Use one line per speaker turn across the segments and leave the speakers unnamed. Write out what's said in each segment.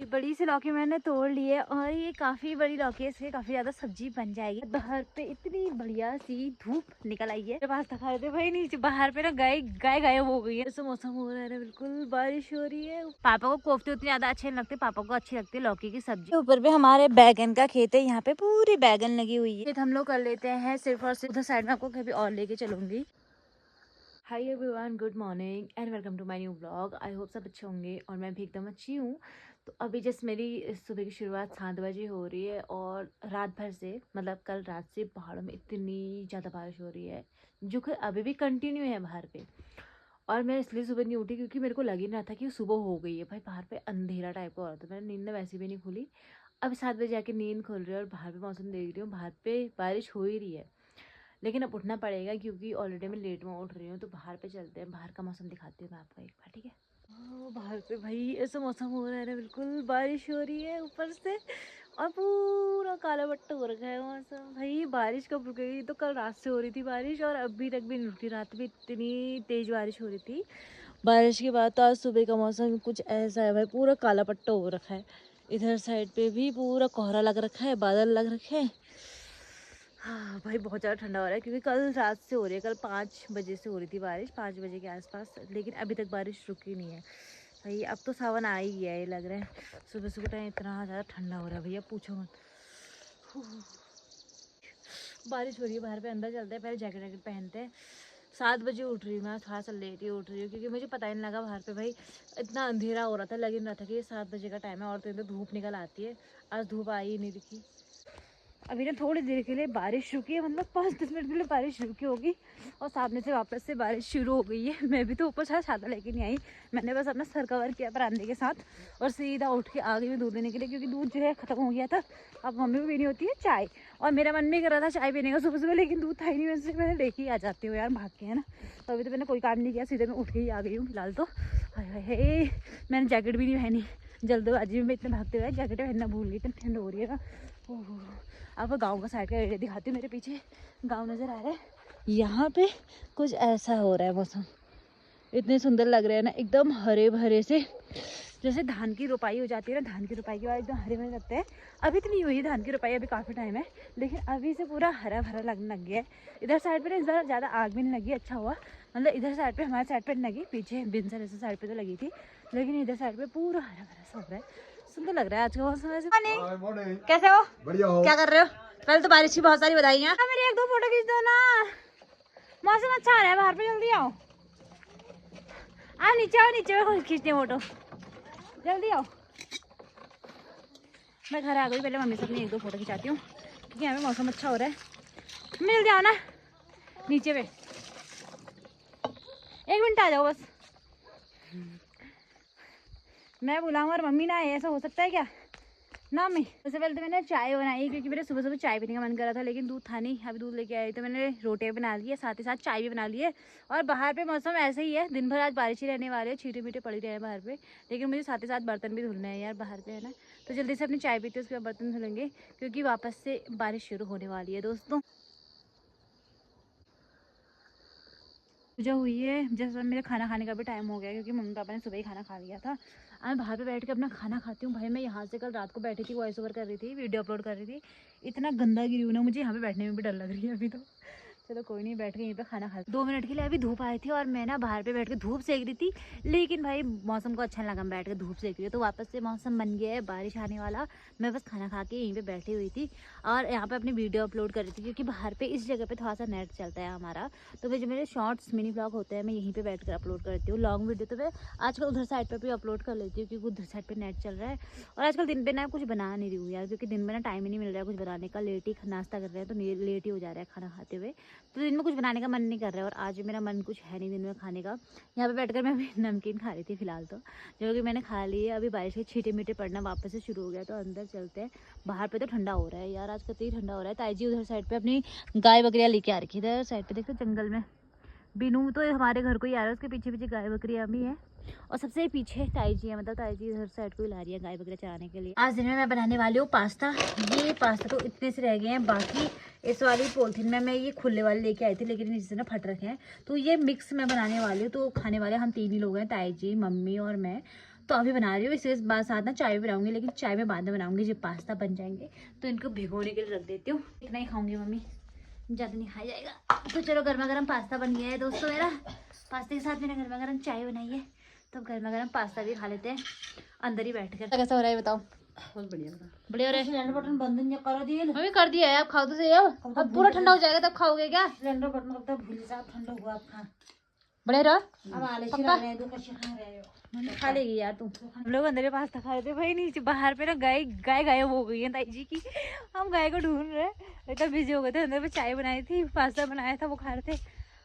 बड़ी सी लौकी मैंने तोड़ ली है और ये काफी बड़ी लौकी है, इससे काफी ज्यादा सब्जी बन जाएगी। बाहर पे इतनी बढ़िया सी धूप निकल आई है, मेरे पास दिखा रहे थे भाई नीचे बाहर पे ना गाय गायब हो गई है। ऐसा मौसम हो रहा है, बिल्कुल बारिश हो रही है। पापा को कोफ्ते उतने ज्यादा अच्छे नहीं लगते, पापा को अच्छी लगती है लौकी की सब्जी। ऊपर पे हमारे बैगन का खेत है, यहाँ पे पूरी बैगन लगी हुई है। हम लोग कर लेते हैं सिर्फ और सिर्फ। उधर साइड में आपको कभी और लेके चलूंगी। Hi everyone, good morning and welcome to my new blog. I hope सब अच्छे होंगे और मैं भी एकदम अच्छी हूँ। तो अभी जस्ट मेरी सुबह की शुरुआत 7 बजे हो रही है और रात भर से मतलब कल रात से पहाड़ों में इतनी ज़्यादा बारिश हो रही है जो कि अभी भी कंटिन्यू है बाहर पे। और मैं इसलिए सुबह नहीं उठी क्योंकि मेरे को लग ही नहीं रहा था कि सुबह हो गई है। भाई बाहर पे अंधेरा टाइप का हो रहा था, मैंने नींद वैसे भी नहीं खुली। अब 7 बजे जाके नींद खुल रही है और बाहर पे मौसम देख रही हूँ, बाहर पे बारिश हो ही रही है। लेकिन अब उठना पड़ेगा क्योंकि ऑलरेडी मैं लेट में उठ रही हूँ। तो बाहर पे चलते हैं, बाहर का मौसम दिखाती हूँ मैं आपको एक बार, ठीक है। बाहर पे भाई ऐसा मौसम हो रहा है ना, बिल्कुल बारिश हो रही है ऊपर से और पूरा काला बट्टा हो रखा है मौसम। भाई बारिश कब रुकेगी? तो कल रात से हो रही थी बारिश और अभी तक भी नहीं रुकी। रात में इतनी तेज बारिश हो रही थी। बारिश के बाद तो आज सुबह का मौसम कुछ ऐसा है भाई, पूरा काला पट्टा हो रखा है। इधर साइड पे भी पूरा कोहरा लग रखा है, बादल लग रखे हैं। हाँ भाई बहुत ज़्यादा ठंडा हो रहा है क्योंकि कल रात से हो रही है। कल 5 बजे से हो रही थी बारिश, 5 बजे के आसपास, लेकिन अभी तक बारिश रुकी नहीं है। भाई अब तो सावन आ ही गया है लग रहा है। सुबह सुबह टाइम इतना ज़्यादा ठंडा हो रहा है भैया, पूछो मत। बारिश हो रही है बाहर पे, अंदर चलते हैं, पहले जैकेट वैकेट पहनते हैं। 7 बजे उठ रही हूँ मैं, थोड़ा सा लेट ही उठ रही हूँ क्योंकि मुझे पता ही नहीं लगा बाहर पे भाई इतना अंधेरा हो रहा था। लग ही नहीं रहा था कि ये 7 बजे का टाइम है और तो धूप निकल आती है। आज धूप आई ही नहीं दिखी। अभी ना थोड़ी देर के लिए बारिश रुकी है, मतलब 5-10 मिनट के लिए बारिश रुकी होगी और सामने से वापस से बारिश शुरू हो गई है। मैं भी तो ऊपर छाता लेके नहीं आई, मैंने बस अपना सर कवर किया परांदे के साथ और सीधा उठ के आ गई मैं दूध लेने के लिए क्योंकि दूध जो है ख़त्म हो गया था। अब मम्मी को पीनी होती है चाय और मेरा मन भी कर रहा था चाय पीने का सुबह सुबह, लेकिन दूध था ही नहीं। वैसे मैंने लेके ही आ जाती हूँ यार, भाग के, है ना। तो अभी तो मैंने कोई काम नहीं किया, सीधे मैं उठ के ही आ गई हूँ फिलहाल तो। हाय मैंने जैकेट भी नहीं पहनी, जल्दबाजी में इतने भागते हुए जैकेट पहनना भूल गई, इतनी ठंड हो रही है ना। अब गांव का साइड का एरिया दिखाती हूँ। मेरे पीछे गांव नज़र आ रहा है, यहाँ पे कुछ ऐसा हो रहा है मौसम। इतने सुंदर लग रहे हैं ना, एकदम हरे भरे से, जैसे धान की रोपाई हो जाती है ना, धान की रोपाई के बाद एकदम हरे भरे लगते हैं। अभी तो नहीं हुई धान की रोपाई, अभी काफ़ी टाइम है, लेकिन अभी से पूरा हरा भरा लगने लग गया है। इधर साइड पे ना ज़्यादा आग भी नहीं लगी, अच्छा हुआ। मतलब इधर साइड पे, हमारे साइड पे नहीं लगी, पीछे बिनसर ऐसे साइड पे तो लगी थी, लेकिन इधर साइड पे पूरा हरा भरा सा हो रहा है। सुंदर लग रहा है आज का मौसम। वैसे कैसे हो? बढ़िया हो? क्या कर रहे हो? कल तो बारिश की बहुत सारी बधाई हैं। मेरी 1-2 फोटो खींच दो ना, मौसम अच्छा आ रहा है बाहर पे, जल्दी आओ। नीचे आओ, नीचे में खींचते फोटो, जल्दी आओ। मैं घर आ गई, पहले मम्मी से अपनी 1-2 फोटो खिंचाती हूँ क्योंकि यहाँ पे मौसम अच्छा हो रहा है। जल्दी आओ ना नीचे पे, 1 मिनट आ जाओ बस। मैं बुलाऊँ और मम्मी ना आए, ऐसा हो सकता है क्या? ना मैं सबसे पहले तो मैंने चाय बनाई क्योंकि मेरे सुबह सुबह चाय पीने का मन कर रहा था, लेकिन दूध था नहीं। अभी दूध लेके आई तो मैंने रोटियाँ बना ली है, साथ ही साथ चाय भी बना ली है। और बाहर पे मौसम ऐसे ही है, दिन भर आज बारिश ही रहने वाली है, छींटे मीठे पड़ी रहे हैं बाहर पे। लेकिन मुझे साथ ही साथ बर्तन भी धुलने हैं यार बाहर पे, है ना। तो जल्दी से अपनी चाय पीते उसके बाद बर्तन धुलेंगे क्योंकि वापस से बारिश शुरू होने वाली है दोस्तों। पूजा हुई है, जैसे मेरे खाना खाने का भी टाइम हो गया क्योंकि मम्मी पापा ने सुबह ही खाना खा लिया था। मैं बाहर पे बैठ के अपना खाना खाती हूँ। भाई मैं यहाँ से कल रात को बैठी थी, वॉइस ओवर कर रही थी, वीडियो अपलोड कर रही थी। इतना गंदा गिरी हूँ ना, मुझे यहाँ पे बैठने में भी डर लग रही है अभी तो। चलो कोई नहीं, बैठ के यहीं पे खाना खा 2 मिनट के लिए। अभी धूप आई थी और मैं ना बाहर पे बैठ के धूप सेक रही थी, लेकिन भाई मौसम को अच्छा लगा, मैं बैठ के धूप सेक रही हूँ। तो वापस से मौसम बन गया है बारिश आने वाला। मैं बस खाना खा के यहीं पे बैठी हुई थी और यहाँ पे अपनी वीडियो अपलोड कर रही थी क्योंकि बाहर पे इस जगह पे थोड़ा सा नेट चलता है हमारा। तो जो मेरे शॉर्ट्स मिनी ब्लॉग होते हैं मैं यहीं पे बैठ कर अपलोड करती हूँ। लॉन्ग वीडियो तो मैं आजकल उधर साइड पर भी अपलोड कर लेती हूँ क्योंकि उधर साइड पर नेट चल रहा है। और आजकल दिन पे ना कुछ बना नहीं रही हूँ यार, क्योंकि दिन में ना टाइम ही नहीं मिल रहा है कुछ बनाने का। लेट ही नाश्ता कर रहे हैं तो लेट ही हो जा रहा है खाना खाते हुए, तो दिन में कुछ बनाने का मन नहीं कर रहा है। और आज मेरा मन कुछ है नहीं दिन में खाने का। यहाँ पे बैठकर मैं अभी नमकीन खा रही थी फिलहाल तो, जो कि मैंने खा ली है। अभी बारिश के छींटे मीठे पड़ना वापस से शुरू हो गया, तो अंदर चलते हैं। बाहर पे तो ठंडा हो रहा है यार, आज कतई ठंडा हो रहा है। ताई जी उधर साइड पे अपनी गाय बकरियाँ लेके आ रखी है, इधर साइड पे देखो जंगल में। बिनू तो हमारे घर को ही आ रहा है, उसके पीछे पीछे गाय बकरियाँ भी है और सबसे पीछे ताई जी है, मतलब ताई जी इधर साइड को ही ला रही है गाय बकरियाँ चराने के लिए। आज दिन में मैं बनाने वाली हूँ पास्ता। ये पास्ता तो इतने से रह गए हैं, बाकी इस वाली पॉलिथीन में मैं ये खुले वाले लेके आई थी, लेकिन नीचे से ना फट रखे हैं। तो ये मिक्स मैं बनाने वाली हूँ, तो खाने वाले हम 3 ही लोग हैं, ताई जी, मम्मी और मैं। तो अभी बना रही हूँ, इसके बाद साथ ना चाय भी बनाऊंगी, लेकिन चाय में बाद में बनाऊंगी जब पास्ता बन जाएंगे। तो इनको भिगोने के लिए रख देती हूँ। इतना ही खाऊंगी मम्मी, ज़्यादा नहीं खाया जाएगा। तो चलो गर्मा गर्म पास्ता बन गया है दोस्तों मेरा। पास्ते के साथ मैंने गर्मा गर्म चाय बनाई है, तो गर्मा गर्म पास्ता भी खा लेते हैं अंदर ही बैठ कर। कैसा हो रहा है बताओ? बहुत बढ़िया बढ़िया हो रहा है। सिलेंडर बटन बंद नहीं कर दिए मम्मी? कर दिया है, आप खाओ तो सही। अब पूरा ठंडा हो जाएगा तब खाओगे क्या? सिलेंडर बटन कब तक भूल साहब ठंडा हुआ आप खा बढ़िया रहा। अब आले खा रहे हो, खा लेगी यार तुम। हम लोग अंदर पास्ता खा रहे थे भाई, नीचे बाहर पे ना गाय गायब हो गई है ताई जी की। हम गाय को ढूंढ रहे, इतना बिजी हो गए थे। अंदर पे चाय बनाई थी, पास्ता बनाया था, वो खा रहे थे।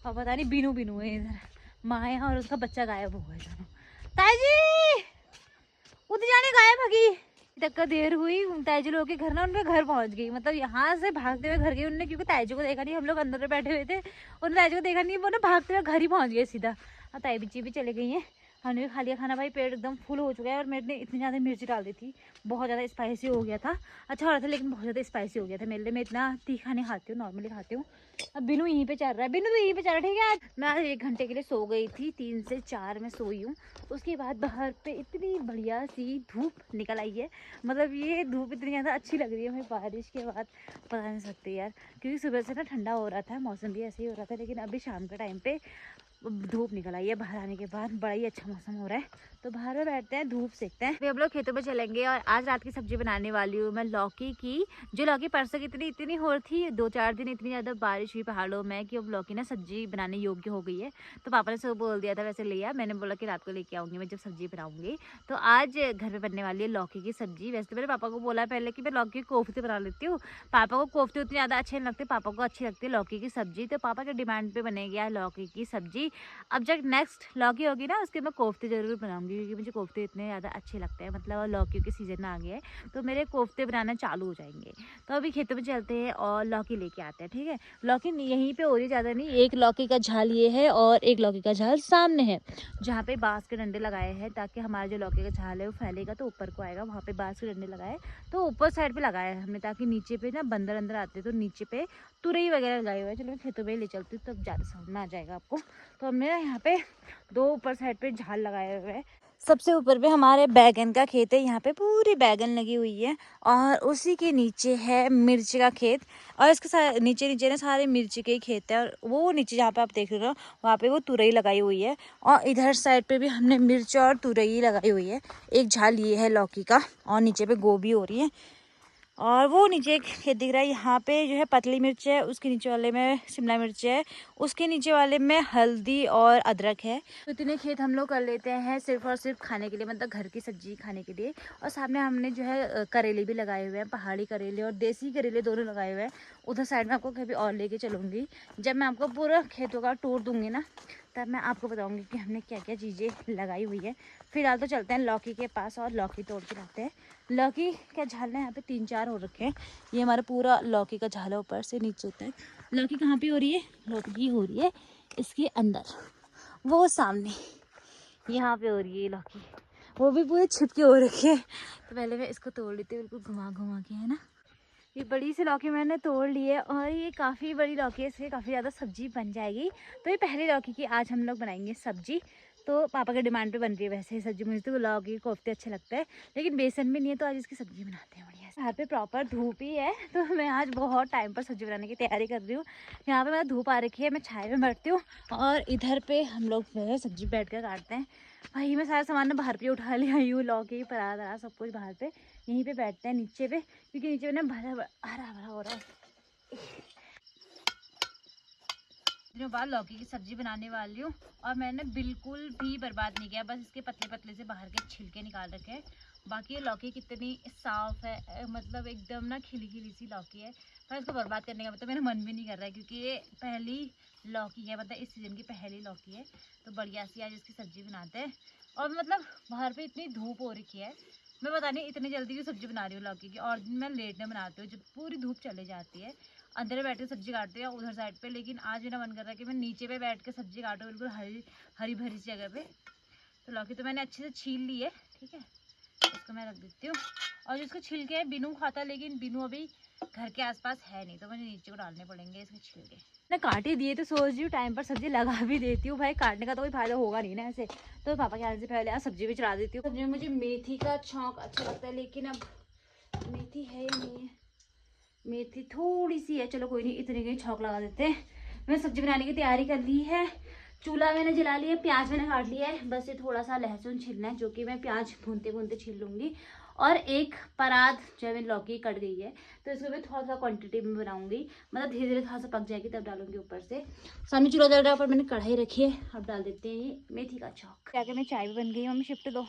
और पता नहीं बीनू बीनू है इधर, माया और उसका बच्चा गायब हो गए दोनों। ताई जी उधर जाने गायब भगी तक का देर हुई। ताई जी लोग के घर ना, उनके घर पहुंच गई, मतलब यहाँ से भागते हुए घर गई उन्होंने, क्योंकि ताई जी को देखा नहीं। हम लोग अंदर बैठे हुए थे, उन्होंने ताई जी को देखा नहीं, वो ना भागते हुए घर ही पहुंच गए सीधा। और ताई जी भी चले गई हैं। हमने भी खा लिया खाना भाई, पेट एकदम फुल हो चुका है। और मैंने इतनी ज़्यादा मिर्ची डाल दी थी, बहुत ज़्यादा स्पाइसी हो गया था। अच्छा हो रहा था लेकिन बहुत ज़्यादा स्पाइसी हो गया था मेरे लिए। मैं इतना तीखा नहीं खाती हूँ, नॉर्मली खाती हूँ। अब बिनू यहीं पे चल रहा है, बिनू तो यहीं पे चल रहा है, ठीक है। मैं आज 1 घंटे के लिए सो गई थी, 3 से 4 में सोई हूँ। उसके बाद बाहर पे इतनी बढ़िया सी धूप निकल आई है, मतलब ये धूप इतनी ज़्यादा अच्छी लग रही है हमें बारिश के बाद, बता नहीं सकते यार। क्योंकि सुबह से ना ठंडा हो रहा था, मौसम भी ऐसे ही हो रहा था, लेकिन अभी शाम के टाइम पे धूप निकल आई है। बाहर आने के बाद बड़ा ही अच्छा मौसम हो रहा है, तो बाहर में बैठते हैं, धूप सेकते हैं। हम लोग खेतों में चलेंगे और आज रात की सब्जी बनाने वाली हूँ मैं लौकी की। जो लौकी परसों की इतनी हो रही थी, 2-4 दिन इतनी ज़्यादा बारिश हुई पहाड़ों में कि अब लौकी ना सब्जी बनाने योग्य हो गई है। तो पापा ने सब बोल दिया था, वैसे लिया, मैंने बोला कि रात को लेके आऊँगी मैं जब सब्जी बनाऊँगी। तो आज घर में बनने वाली है लौकी की सब्जी। वैसे तो मैंने पापा को बोला पहले कि मैं लौकी के कोफ्ते बना लेती हूँ। पापा को कोफ्ते उतनी ज़्यादा अच्छे नहीं लगते, पापा को अच्छी लगती है लौकी की सब्जी। तो पापा के डिमांड पे बनेगी यार लौकी की सब्जी। अब जब नेक्स्ट लौकी होगी ना, उसके मैं कोफ्ते ज़रूर बनाऊंगी, क्योंकि मुझे कोफ्ते इतने ज़्यादा अच्छे लगते हैं। मतलब लौकी के सीज़न आ गए हैं तो मेरे कोफ्ते बनाना चालू हो जाएंगे। तो अभी खेतों में चलते हैं और लौकी लेके आते हैं, ठीक है। लौकी यहीं पे हो रही, ज़्यादा नहीं। एक लौकी का झाल ये है और एक लौकी का झाल सामने है, जहाँ पे बाँस के डंडे लगाए हैं, ताकि हमारा जो लौकी का झाल है वो फैलेगा तो ऊपर को आएगा। वहाँ पे बाँस के डंडे लगाए तो ऊपर साइड पे लगाया है हमने, ताकि नीचे पे ना बंदर अंदर आते तो नीचे पे तुरई वगैरह लगाए हुए हैं। चलो मैं खेतों में ले चलती हूँ, तब ज़्यादा समझ में आ जाएगा आपको। तो हमने ना यहाँ पे 2 ऊपर साइड पे झाल लगाए हुए हैं। सबसे ऊपर पे हमारे बैगन का खेत है, यहाँ पे पूरी बैगन लगी हुई है। और उसी के नीचे है मिर्च का खेत, और इसके नीचे नीचे ना सारे मिर्ची के ही खेत है। और वो नीचे जहाँ पे आप देख रहे हो वहाँ पे वो तुरई लगाई हुई है, और इधर साइड पे भी हमने मिर्च और तुरई लगाई हुई है। एक झाल ये है लौकी का, और नीचे पे गोभी हो रही है। और वो नीचे एक खेत दिख रहा है, यहाँ पे जो है पतली मिर्च है, उसके नीचे वाले में शिमला मिर्च है, उसके नीचे वाले में हल्दी और अदरक है। तो इतने खेत हम लोग कर लेते हैं सिर्फ और सिर्फ खाने के लिए, मतलब घर की सब्जी खाने के लिए। और सामने हमने जो है करेले भी लगाए हुए हैं, पहाड़ी करेले और देसी करेले दोनों लगाए हुए हैं। उधर साइड में आपको कभी और लेके चलूँगी, जब मैं आपको पूरा खेतों का टूर दूँगी ना, तब मैं आपको बताऊँगी कि हमने क्या क्या चीज़ें लगाई हुई है। फिलहाल तो चलते हैं लौकी के पास और लौकी तोड़ के लाते हैं। लौकी का झाल ना यहाँ पे 3-4 हो रखे हैं। ये हमारा पूरा लौकी का झाल है ऊपर से नीचे तक। लौकी कहाँ पे हो रही है? लौकी हो रही है इसके अंदर, वो सामने यहाँ पे हो रही है लौकी, वो भी पूरे छिपके हो रखी है। तो पहले मैं इसको तोड़ लेती हूँ, बिल्कुल घुमा घुमा के, है ना। ये बड़ी सी लौकी मैंने तोड़ ली है, और ये काफ़ी बड़ी लौकी है, इससे काफ़ी ज़्यादा सब्जी बन जाएगी। तो ये पहली लौकी की आज हम लोग बनाएंगे सब्जी। तो पापा के डिमांड पे बन रही है वैसे ही सब्जी। मुझे तो लौकी कोफ्ते अच्छे लगते हैं, लेकिन बेसन में नहीं है, तो आज इसकी सब्जी बनाते हैं बढ़िया से। यहाँ पे प्रॉपर धूप ही है, तो मैं आज बहुत टाइम पर सब्जी बनाने की तैयारी कर रही हूँ। यहाँ पे मैं धूप आ रखी है, मैं छाए में बैठती हूँ, और इधर पे हम लोग जो है सब्जी बैठ कर काटते हैं। भाई मैं सारा सामान ना बाहर पे उठा ले आई हूँ, लौकी परात वरात सब कुछ बाहर पे। यहीं पे बैठते हैं नीचे पे, क्योंकि नीचे में ना हरा भरा हो रहा है। दिनों बाद लौकी की सब्जी बनाने वाली हूँ, और मैंने बिल्कुल भी बर्बाद नहीं किया, बस इसके पतले पतले से बाहर के छिलके निकाल रखे हैं। बाकी ये लौकी कितनी साफ है, मतलब एकदम ना खिली खिली सी लौकी है। पर इसको बर्बाद करने का मतलब मेरा मन भी नहीं कर रहा है, क्योंकि ये पहली लौकी है, मतलब इस सीज़न की पहली लौकी है। तो बढ़िया सी आज इसकी सब्जी बनाते हैं। और मतलब बाहर पे इतनी धूप हो रखी है, मैं पता नहीं इतनी जल्दी की सब्जी बना रही हूँ लौकी की। और दिन मैं लेट में बनाती हूँ, जब पूरी धूप चले जाती है, अंदर बैठ के सब्जी काटती हूँ उधर साइड पे। लेकिन आज मेरा मन कर रहा है कि मैं नीचे पे बैठ के सब्जी काटूँ, बिल्कुल हरी हरी भरी जगह पे। तो लौकी तो मैंने अच्छे से छील ली है, ठीक है। इसको मैं रख देती हूँ। और जिसको छिलके है बिनू खाता, लेकिन बिनू अभी घर के आसपास है नहीं, तो मुझे नीचे को डालने पड़ेंगे इसके छिलके। मैं काट ही दिए तो सोच रही हूँ टाइम पर सब्जी लगा भी देती हूँ। भाई काटने का तो कोई फायदा होगा नहीं ना ऐसे, तो पापा के हाथ से पहले सब्जी भी चढ़ा देती हूँ। सब्जी में मुझे मेथी का छौंक अच्छा लगता है, लेकिन अब मेथी है या नहीं है, मेथी थोड़ी सी है, चलो कोई नहीं, इतने की छौंक लगा देते हैं। मैंने सब्जी बनाने की तैयारी कर ली है, चूल्हा मैंने जला लिया, प्याज मैंने काट लिया है, बस ये थोड़ा सा लहसुन छीलना है, जो कि मैं प्याज भूनते भूनते छील लूँगी। और एक परात जो है मेरी लौकी कट गई है, तो इसको मैं थोड़ा सा क्वांटिटी में बनाऊंगी, मतलब धीरे धीरे थोड़ा सा पक जाएगी तब डालूंगी ऊपर से। सामने चूल्हा जल रहा है, ऊपर मैंने कढ़ाई रखी है, अब डाल देते हैं मेथी का छौंक। क्या मैं चाय भी बन गई, मम्मी शिफ्ट दो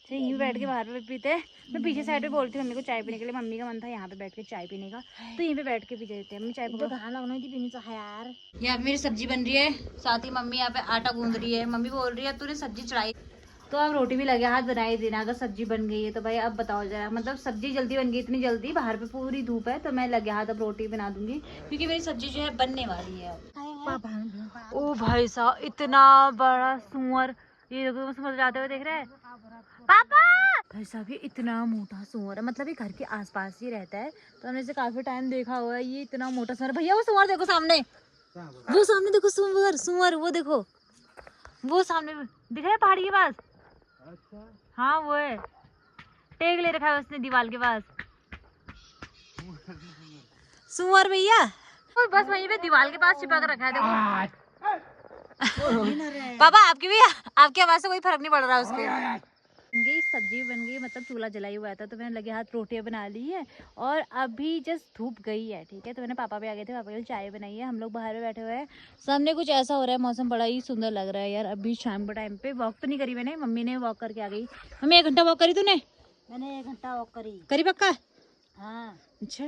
यहीं बैठ के बाहर पे पीते हैं। मैं पीछे साइड पे बोलती हूँ मम्मी को चाय पीने के लिए, मम्मी का मन था यहाँ पे बैठ के चाय पीने का, तो यहीं पे बैठ के पी देते हैं। मम्मी चाय पकड़ो, कहाँ लगना की पीनी चाहिए यार। यहाँ पे मेरी सब्जी बन रही है, साथ ही मम्मी यहाँ पे आटा गूंद रही है। मम्मी बोल रही है तूने सब्जी चढ़ाई तो अब रोटी भी लगे हाथ बनाई देना। अगर सब्जी बन गई है तो भाई अब बताओ जरा, मतलब सब्जी जल्दी बन गई, इतनी जल्दी, बाहर पे पूरी धूप है, तो मैं लगे हाथ अब रोटी बना दूंगी, क्योंकि मेरी सब्जी जो है बनने वाली है अब। ओ भाई साहब इतना बड़ा सुअर, ये देखो तुम समझ जाते हुए देख रहे हैं पापा। भाई साहब ये इतना मोटा सुअर है, मतलब ये घर के आसपास ही रहता है, तो हमने इसे काफी टाइम देखा हुआ है। ये इतना मोटा सुअर, भैया वो सुअर देखो सामने, वो सामने देखो सुअर, सुअर वो देखो, वो सामने दिख रहा है पहाड़ी के पास। अच्छा हाँ वो है, टेक ले रखा है उसने दीवार के पास, सुअर भैया बस वहीं पे दीवार के पास चिपक रखा है देखो। पापा आपकी आवाज से कोई फर्क नहीं पड़ रहा उसके। गई सब्जी बन गई, मतलब चूल्हा जला ही हुआ था, तो मैंने लगे हाथ रोटियां बना ली है, और अभी जस्ट धूप गई है, ठीक है। तो मैंने पापा भी आ गए थे, पापा के लिए चाय बनाई है, हम लोग बाहर में बैठे हुए हैं। सामने कुछ ऐसा हो रहा है, मौसम बड़ा ही सुंदर लग रहा है यार। अभी शाम के टाइम पे वॉक तो नहीं करी मैंने, मम्मी ने वॉक करके आ गई। मम्मी 1 घंटा वॉक करी तूने? मैंने 1 घंटा वॉक करी पक्का? हाँ अच्छा,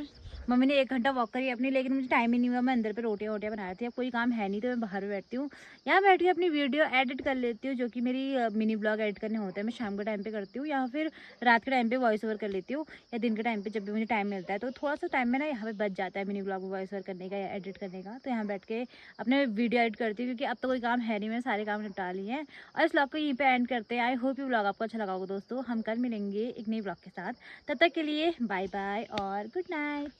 मम्मी ने 1 घंटा वॉक करी अपनी, लेकिन मुझे टाइम ही नहीं हुआ, मैं अंदर पे रोटियां वोटियां बना रही थी। अब कोई काम है नहीं तो मैं बाहर में बैठती हूँ, यहाँ बैठ के अपनी वीडियो एडिट कर लेती हूँ, जो कि मेरी मिनी ब्लॉग एडिट करने होते हैं, मैं शाम के टाइम पे करती हूँ, या फिर रात के टाइम पे वॉइस ओवर कर लेती हूँ, या दिन के टाइम पे जब भी मुझे टाइम मिलता है। तो थोड़ा सा टाइम में ना यहाँ पे बच जाता है मिनी ब्लॉग में वॉइस ओवर करने का या एडिट करने का, तो यहाँ बैठ के अपने वीडियो एडिट करती हूँ, क्योंकि अब तो कोई काम है नहीं, मैं सारे काम निपटा लिए हैं। और इस ब्लॉग को यहीं पे एंड करते हैं। आई होप ये ब्लॉग आपको अच्छा लगा होगा दोस्तों। हम कल मिलेंगे एक नई ब्लॉग के साथ, तब तक के लिए बाय बाय और गुड नाइट।